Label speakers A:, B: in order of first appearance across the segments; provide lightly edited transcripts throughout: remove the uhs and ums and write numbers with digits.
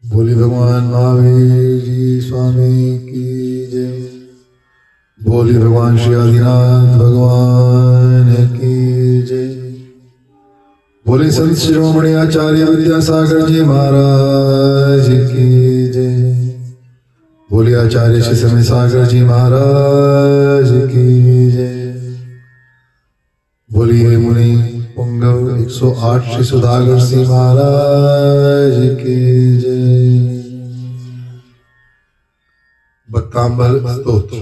A: बोली भगवान महावीर जी स्वामी की जय। बोली भगवान श्री आदिनाथ भगवान की जय। बोले संत शिरोमणि आचार्य विद्यासागर जी महाराज की जय। बोले आचार्य श्री समय सागर जी महाराज की जय। बोलिए मुनि पुंगव 108 श्री सुधागर सिंह महाराज की जय। बक्तांबर स्तोत्र।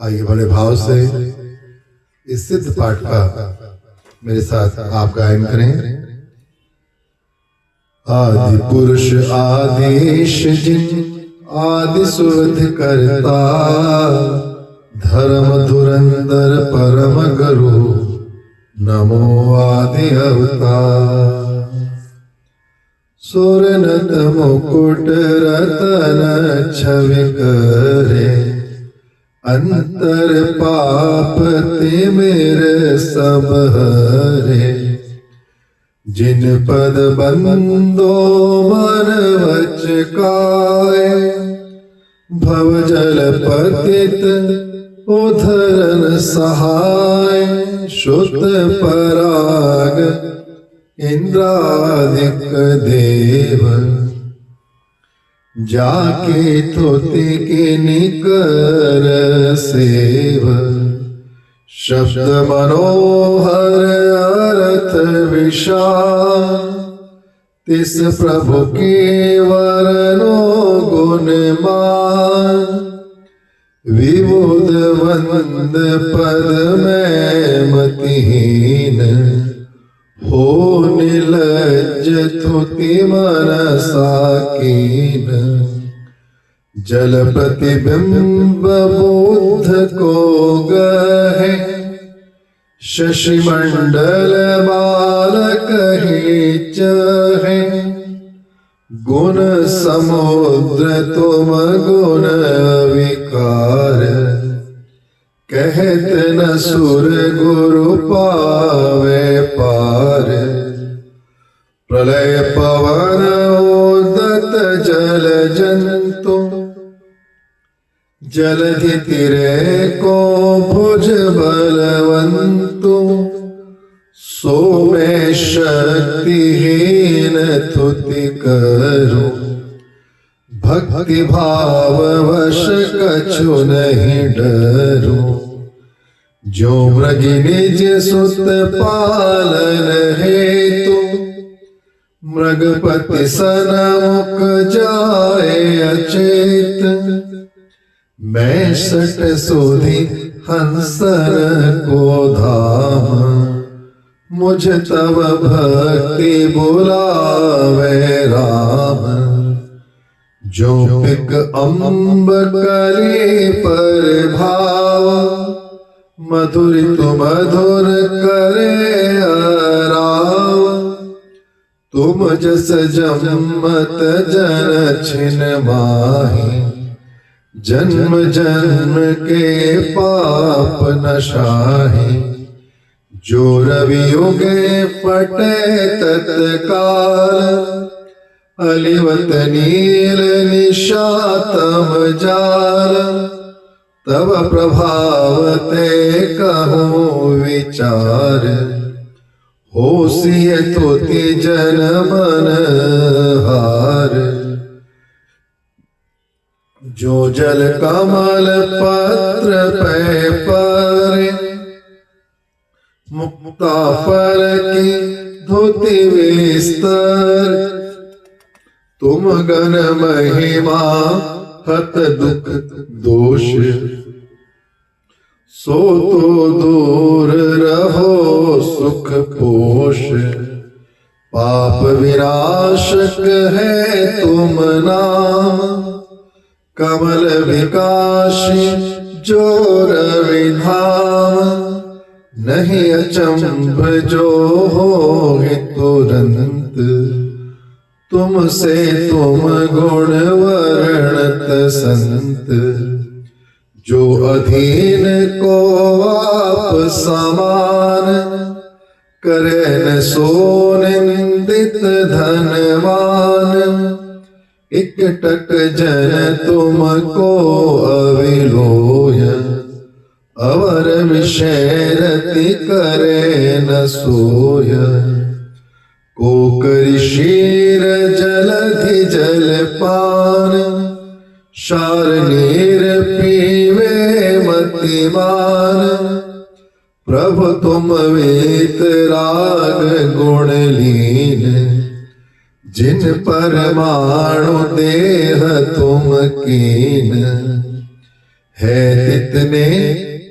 A: आइए बड़े भाव से इस सिद्ध पाठ का मेरे साथ आप गायन करें। आदि पुरुष आदेश जिन आदि सुध करता, धर्म धुरंधर परम गुरु नमो आदि अवतार। सुर नत मुकुट रतन छवि करे, अंतर पाप ते मेरे सब हरे। जिन पद बंदो मन वच काए, भव जल पतित उद्धरण सहाय। श्रुत पराग इंद्रादिक देव, जाके तुति के निकर सेव। शब्द मनोहर अर्थ विशाल, तिस प्रभु के वरनो गुणमान। विबुध वंद पद में मतिहीन, हो निलज्ज तुति मनसा कीन। जल प्रतिबिंब बुद्ध को गहे, शशि मंडल बालक ही चहे। गुण समुद्र तुम गुण विकार, कहत न सुर गुरु पावे पार। प्रलय पवन उदत जल जंतु, जलधि तिरे को भुज बलवंतु। सो में शक्तिहीन तुति करो, भक्ति भाव वश कछु नहीं डरो। जो मृग निज सुत पालन हेतु, मृगपति सनमुख जाए अचेत। मैं सट सोधी हंसन को धाम, मुझ तब भक्ति बुलावे राम। जो पिक अम्ब कली पर भाव, मधुर तु मधुर करे अराव। तुम जस जन्मत जन छिन माही, जन्म जन्म के पाप नशाही। जो रवि युगे फटे तत्काल, अलिवत नील निशातम जाल। तब प्रभाव ते कहूँ विचार, होसिय तुति जन मन हार। जो जल कमल पत्र पे परे, मुक्ता फल की धोती विस्तर। तुम गण महिमा हत दुख दोष, सो तो दूर रहो सुख पोष। पाप विनाशक है तुम नाम, कमल विकासी जो रविधाम। नहीं अचंभ जो हो तुरंत, तुमसे तुम गुण वर्णत संत। जो अधीन को आप समान, करे न सो निंदित धनवान, इकटक जन तुमको अविलोय, अवर विषय रति करे न सोय। को करि क्षीर जलधि जलपान, शार नीर पीवे मतिमान। प्रभु तुम वीतराग गुण लीन, जिन परमाणु देह तुम कीन। है तितने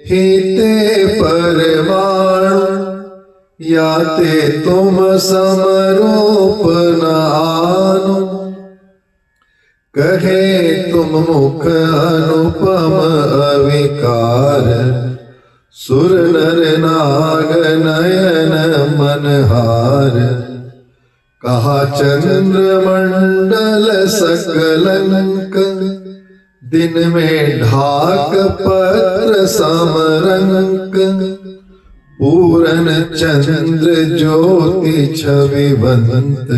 A: ही ते परमाणु, याते तुम समरूप न आनु। कहे तुम मुख अनुपम अविकार, सुर नर नाग नयन मनहार। कहा चंद्र मंडल सकलंक, दिन में ढाक पत्र समरंक। पूरन चंद्र ज्योति छविवंत,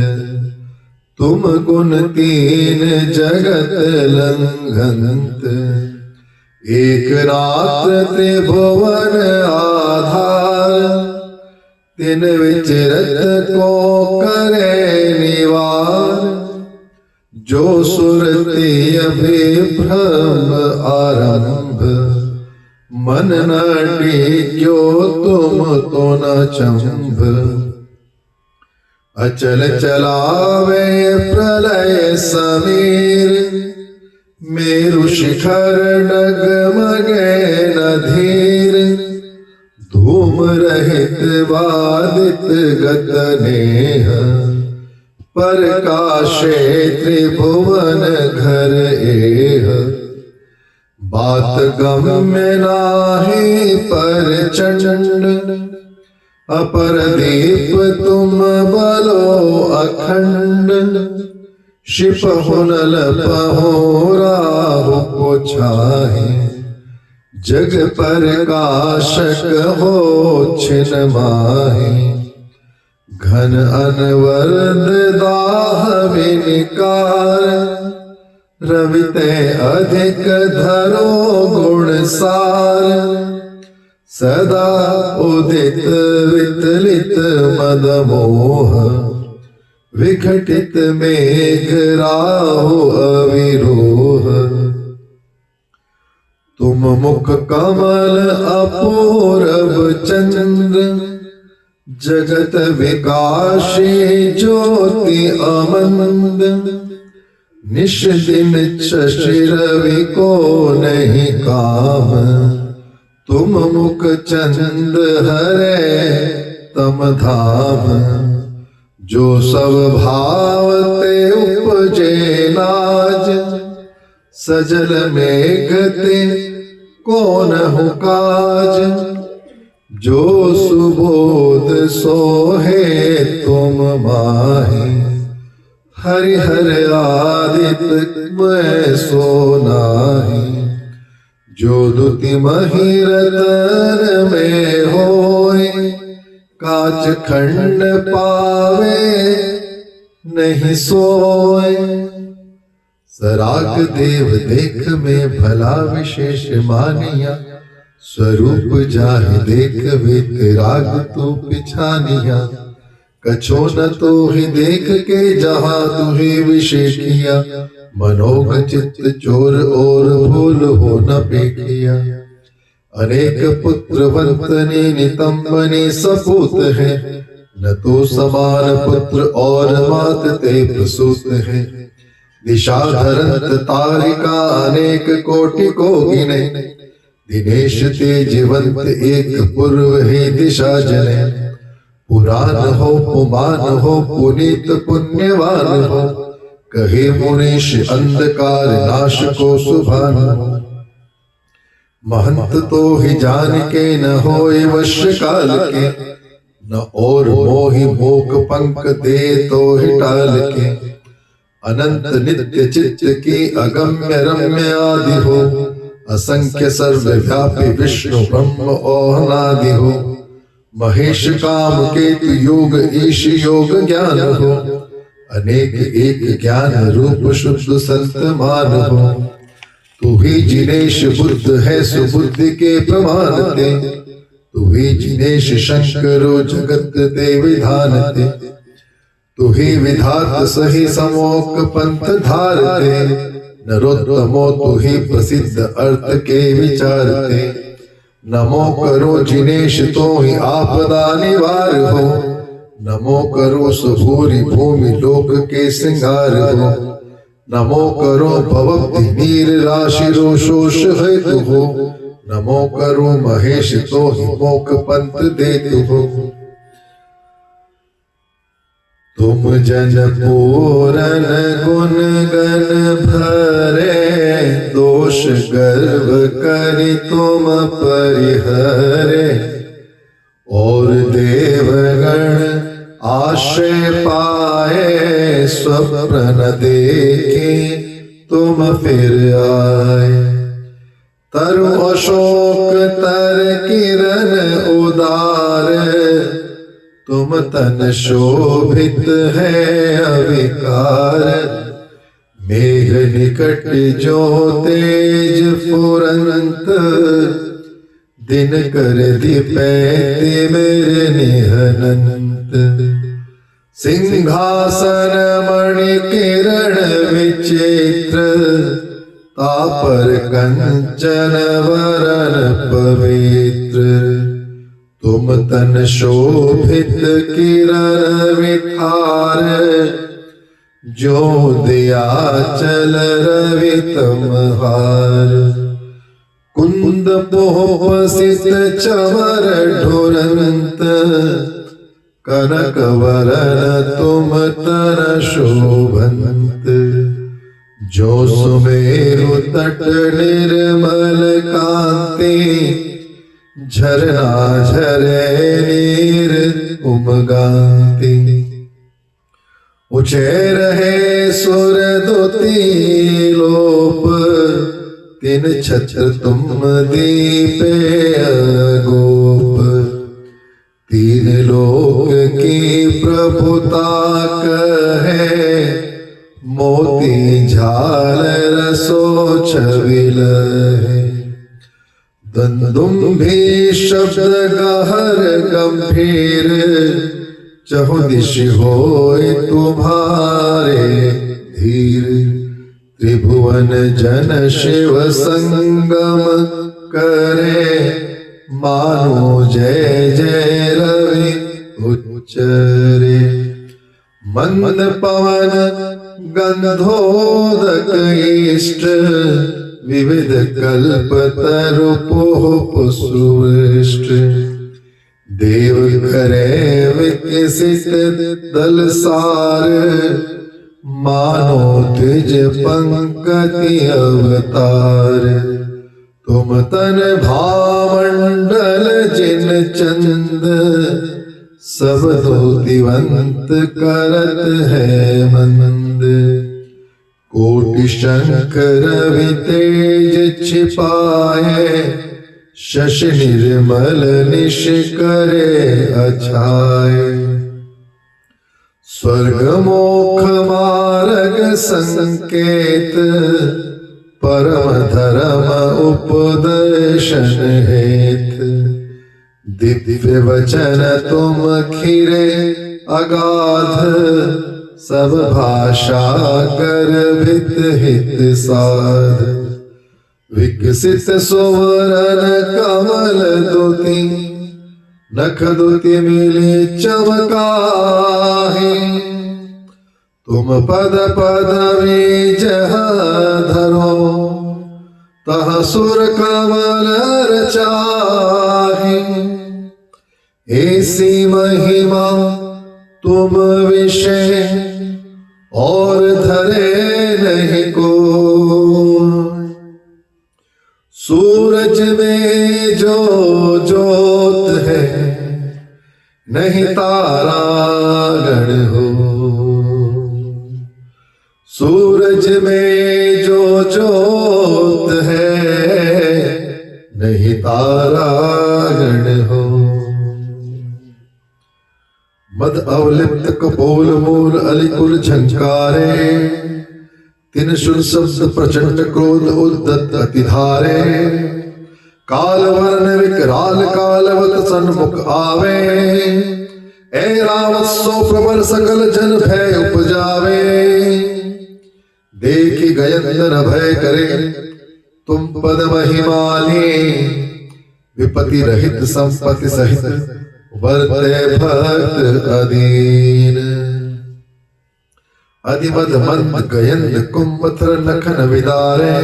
A: तुम गुण तीन जगत लंघंत। एक रात्र त्रिभुवन आधार, तिन विचरत को करे निवार। जो सुरति अभिभ्रम आरंभ, मन न टिक्यो तुम तो न चंभ। अचल चलावे प्रलय समीर, मेरु शिखर डगमगे न धीर। धूम रहित वादित गत नेह, प्रकाशे त्रिभुवन घर एह। बात गम्य नाहि प्रचंड, अपर दीप तुम बलो अखंड। शिपहु नल पहो राहु को छाहे, जग प्रकाशक हो छिन माहे। घन अनवरद दाह विनिकार, रविते अधिक धरो गुण सार। सदा उदित वितलित मद मोह, विघटित मेघ राहु अविरोह। तुम मुख कमल अपूरब चंद्र, जगत विकाशी ज्योति अमंद। निश दिन शशि रवि को नहीं काम, तुम मुख चंद हरे तम धाम। जो सब भावते उपजे नाज, सजल मेघते कौन हु काज। जो सुबोध सोहे तुम माही, हरिहर आदित्य मैं सो नाही। जो दुति मही रतन में होए, काच खंड पावे नहीं सोए। सराग देव देख में भला विशेष मानिया, स्वरूप जाहि देख वितराग तू पिछानिया। कछो न तो ही देख के जहाँ तू ही विषय किया, मनोग चित्त चोर और भूल हो न पेखिया। अनेक पुत्र वंतने नितंबने सपूत है, न तो समान पुत्र और मात ते प्रसूत है। दिशा धरंत तारिका अनेक कोटि को गिने, दिनेश ते जीवंत एक पूर्व ही दिशा जने। पुराण हो पुमान हो पुनीत पुण्यवान हो, कहे मुनीश अंधकार नाश को सुभान। महंत तो ही जान के न होए वश्य काल के, न और मोहि मोक पंख दे तो ही टाल के। अनंत नित्य चित्त की अगम्य रम्य आदि हो, असंख्य सर्वव्यापी विष्णु ब्रह्म और अनादि हो। महेश काम केतु योग ईश योग ज्ञान हो, अनेक एक ज्ञान रूप शुद्ध संत मान हो। तू ही जिनेश बुद्ध है सुबुद्धि के प्रमाण ते, तू ही जिनेश शंकरो जगत ते विधान ते। तू ही विधात सही समोक पंथ धारते, नरोत्तमो तू ही प्रसिद्ध अर्थ के विचारते। नमो करो जिनेश तो ही आपदा निवार हो, नमो करो सुभूरि भूमि लोक के सिंगार हो। नमो करो भवभक्ति नीर राशि रो शोष हेतु हो, नमो करो महेश तो ही मोक पंथ देतु हो। तुम जन पूरन गुण गण भरे, दोष गर्व करि तुम परिहरे। और देवगण आश्रय पाए, स्वप्न न देखे तुम फिर आए। तरु अशोक तर किरण उदार, तुम तन शोभित है अविकार। मेघ निकट जो तेज फुरंत, दिन कर दीपैते मेरे निहनंत। सिंहासन मणि किरण विचित्र, तापर कंचन वरन पवित्र। तुम तन शोभित किरण विठार, जो दिया चल रवि तुम्हार। कुंद पोहसित चवर ढुरंत, कनक वरन तुम तन शोभंत। जो सुमेरु तट निर्मल कांति, झरना झरे नीर उमगाती। ऊंचे रहे सुर दुति लोप, तिन छत्र तुम दीपे अगोप। तीन लोक की प्रभुता कहे, मोती झालर सो छविल है। दंदुम्भी शब्द गहर गंभीर, चहुदिश होय तुम्हारे धीर। त्रिभुवन जन शिव संगम करे, मानो जय जय रवि उच्चरे। मंद पवन गंधोदक इष्ट, विविध कल्प तरु पोह सुवृष्ट। देव करे विकसित दल सार, मानो द्विज पंकति अवतार। तुम तन भामंडल जिन चंद, सब धोतिवंत करत है मंद। कोटि शंख रवि तेज छिपाए, शशि निर्मल निश करे अछाए। स्वर्ग मोक्ष मार्ग संकेत, परम धर्म उपदेशन हेत। दिव्य वचन तुम खिरे अगाध, सब भाषा गर्भित हित साध। विकसित सुवरन कमल दुति, नख दुति मिले चमकाहि। तुम पद पद बीज धरो, तह सुर कमल रचाहि। ऐसी महिमा तुम विषय, और धरे नहीं को। सूरज में जो जोत है, नहीं तारा गण हो। सूरज में जो जोत है, नहीं तारा गण हो। मद अवलिप्त कपोल मूल अलिकुल झंकारे, तिन शुर शब्द प्रचंड क्रोध उद्दत अतिधारे, काल वर्ण विकराल कालवत सन्मुख आवे, ए राम सो प्रबल सकल जन भय उपजावे, देखि गयंदन भय करे तुम पद महिमानी, विपति रहित संपत्ति सहित वर्ते भक्त अधीन, अधिमद मंद गयंद कुंभथर नखन विदारे,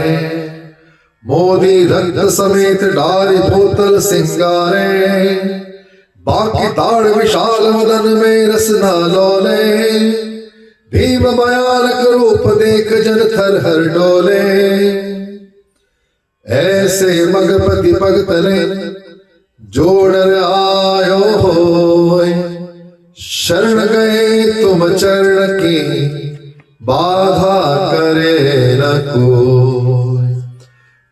A: मोदी रक्त समेत डारी बोतल सिंगारे, बाकी ताड़ विशाल वदन में रसना लोले, भीम भयानक रूप देख जन थर हर डोले, ऐसे मगपति पग तले जोड़र आयो होय, शरण गए तुम चरण की बाधा करे न कोय,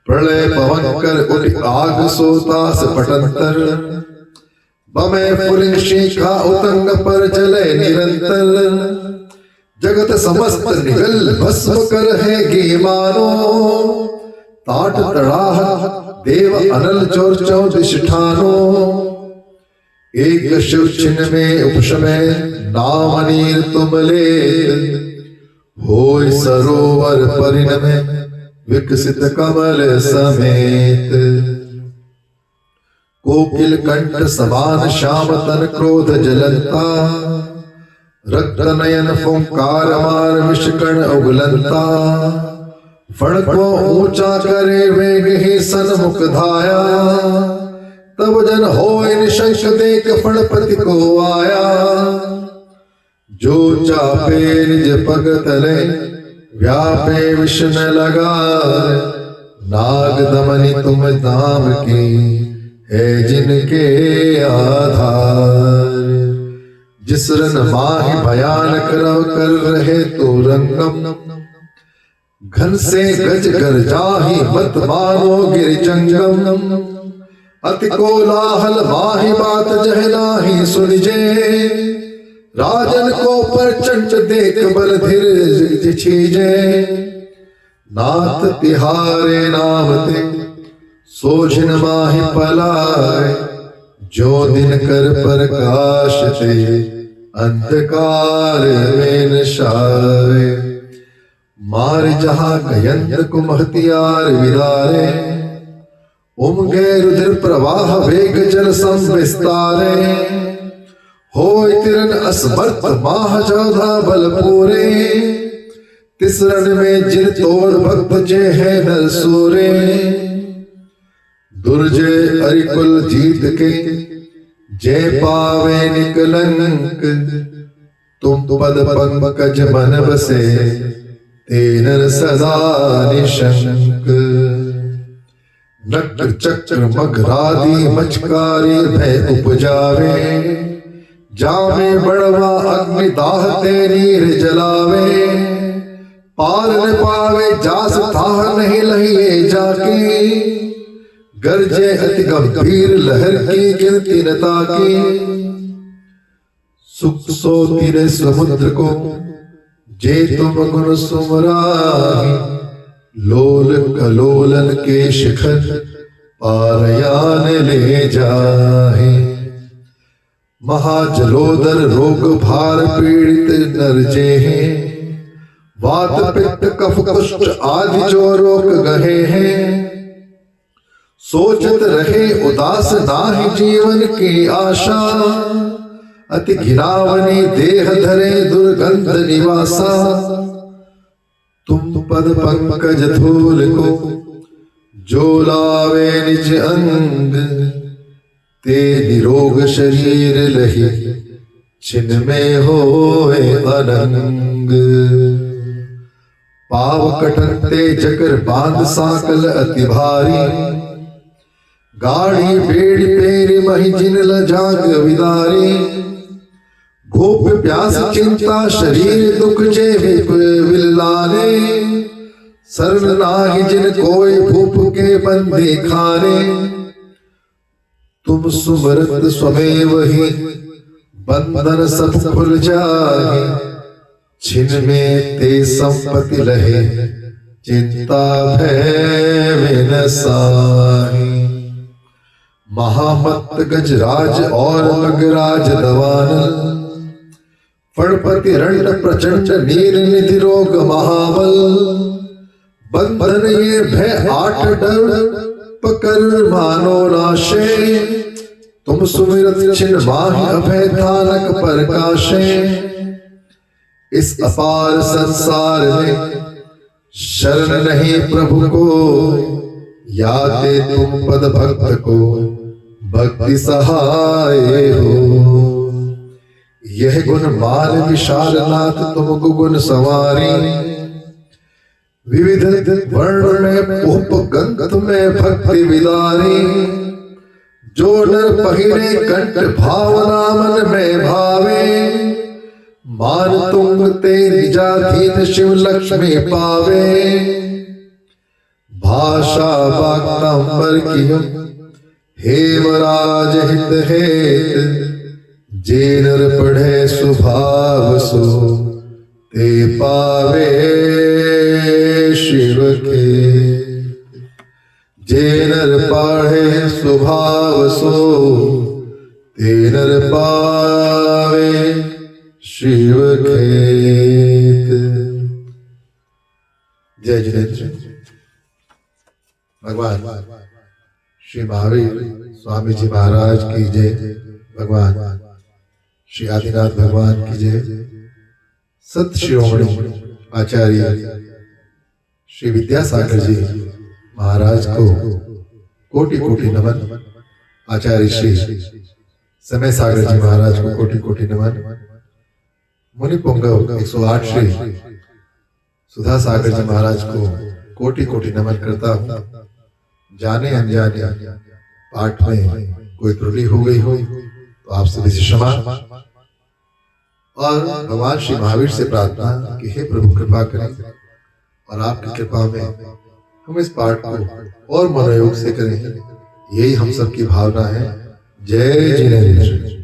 A: प्रलय पवन कर उठ आग सोतास पटंतर, बमे पुलिंग शिखा उतंग पर जले निरंतर, जगत समस्त निगल भस्म कर है गी मानो, ताट तड़ाह देव अनल चौर चौदिश ठानो, एक शिव चिन्ह में उपशमय नाम नीर तुम ले, होय सरोवर परिणमे विकसित कमल समेत, कोकिल कंठ समान श्याम तन क्रोध जलंता, रक्त नयन फुंकार मार विषकण उगलंता, फण को ऊंचा करे वेग ही सन्मुख धाया, तब जन होय निशंक देख फणपति को आया, जो चापे निज पग तले व्यापे विष्ण लगा, नाग दमनी तुम धाम की है जिनके आधार, जिस रन माहि भयानक रव कर रहे तो रंगम, घन से गज कर जाहि मत मानो गिर जंगम, अति कोलाहल माहि बात जह नाहि सुनिजे, राजन को प्रचंड देख बल धीर छीजे, नाथ तिहारे नाम ते सोझिन माहि पलाय, जो दिन कर प्रकाश ते अंधकार में नशाए, मार जहां गयंद कुम हथियार विदारे, उमगे रुधिर प्रवाह वेग जल सम विस्तारे, होय तिरन असमर्थ माह जोधा बल पूरे, तिसरन में जिर तोड़ भक्त जे है नर सूरे, दुर्जय अरिकुल जीत के जय पावे निकलंक, तुम पद पंकज मन बसे तेनर सदा निशंक, नक्र चक्र मघरादि मचकारी भय उपजावे, जामे बड़वा अग्नि दाह ते नीर जलावे, पार न पावे जास थाह नहीं लहिए जाके, गरजे अति गंभीर लहर की गिनती न ताकी, सुख सोती ने समुद्र को जे तुम गुण सुमराहि, लोल कलोलन के शिखर पारयान ले जाहे, महाजलोदर रोग भार पीड़ित नर जे हैं, वात पित्त कफ कुष्ठ आदि जो रोग गहे हैं, सोचत रहे उदास नाहि जीवन की आशा, अति घिनावनी देह धरे दुर्गंध निवासा, तुम पद पंकज धूल को जो लावे निज अंग, ते निरोग शरीर लही छिन में होए अनंग, पाव कटनते जकर बांध साकल अति भारी, गाड़ी बेड़ी पेरी मही जिन लजाग विदारी, भूप प्यास चिंता शरीर दुख जे विल्लाने, शरण नाहि जिन कोई भूप के बंदे खाने, तुम सुमरत स्वमेव ही बंधन सब खुल जाए, छिन में ते संपत्ति लहे, चिंता भय विनसाही। महामत गजराज और मगराज दवानल, फणपति रण प्रचंड नील निधि रोग महाबल। बंधन ये भय 8 डर, पकर मानो नाशे, तुम सुमिरत छिन माहि अभय थानक प्रकाशे। इस अपार संसार में शरण नहीं प्रभु को, याते तुम पद भक्त को भक्ति सहाय हो। यह गुण माल विशाल नाथ तुम गुण सवारी, विविध वर्ण में उपगंत में भक्ति विदारी। जो नर पहिरे कंठ भावना मन में भावे, मान तुंग ते निजाधीन शिव लक्ष्मी पावे। भाषा वाक्तांबर कियो हेमराज हित हेत, जे नर पढ़े सुभाव सो ते पावे शिव के। जे नर पढ़े सुभाव सो ते नर पावे शिव खेत। जय जिनेन्द्र। भगवान श्री महावीर स्वामी जी महाराज की जय। भगवान श्री आदिनाथ भगवान की जय। सत शिरोमणि आचार्य श्री विद्यासागर जी महाराज को कोटि कोटि नमन। आचार्य श्री समय सागर जी महाराज को कोटि कोटि नमन। मुनि पुंगव 108 श्री सुधा सागर जी महाराज को कोटि कोटि नमन करता हूँ। जाने अनजाने पाठ में कोई त्रुटि हो गई हो तो आप सभी से क्षमा, और भगवान श्री महावीर से प्रार्थना कि हे प्रभु कृपा करें और आपकी कृपा में हम इस पाठ को और मनोयोग से करें। यही हम सबकी भावना है। जय जिनेन्द्र।